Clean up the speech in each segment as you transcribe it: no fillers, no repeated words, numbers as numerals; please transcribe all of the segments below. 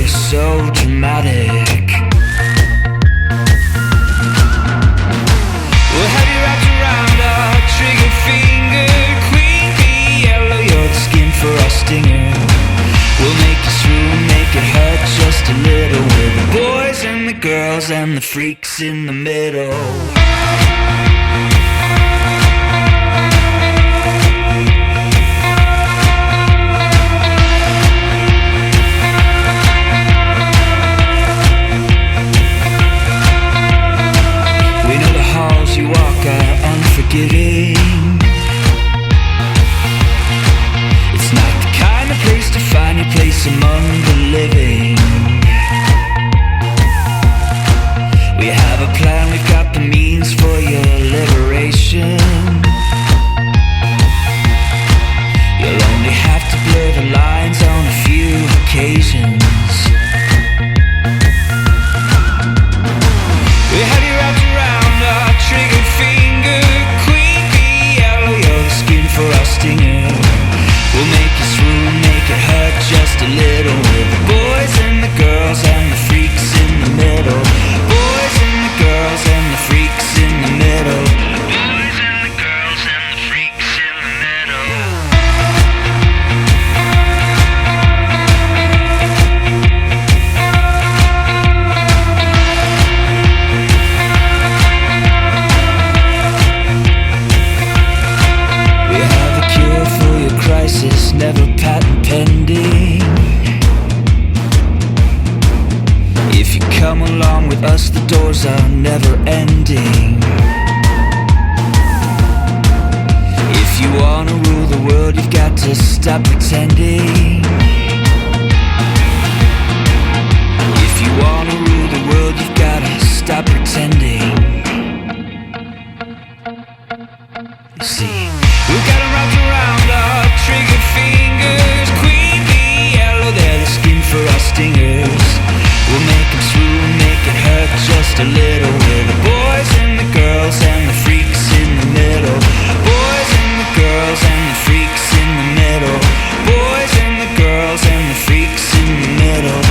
we're so dramatic. We'll have you wrapped around our trigger finger. Queen bee yellow, you're the skin for our stinger. We'll make you swoon, make it hurt just a little. We're the boys and the girls and the freaks in the middle. You walk are unforgiving. It's not the kind of place to find your place among the living. We have a plan, we've got the means for your liberation. You'll only have to blur the lines on a few occasions. We have you wrapped around our trigger finger. Queen bee yellow, you're the skin for our stinger. We'll make you swoon, make it hurt just a little. We're the boys and the girls and the freaks in the middle. Boys and the girls and the freaks in the middle. Boys and the girls and the freaks in the middle. Crisis, never patent pending. If you come along with us, the doors are never ending. If you wanna rule the world, you've got to stop pretending. If you wanna rule the world, you've gotta stop pretending. See, we've got 'em wrapped around our trigger fingers. Queen bee yellow, they're the skin for our stingers. We'll make 'em swoon, make it hurt just a little. We're the boys and the girls and the freaks in the middle. Boys and the girls and the freaks in the middle. Boys and the girls and the freaks in the middle.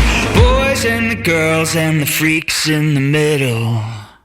Boys and the girls and the freaks in the middle.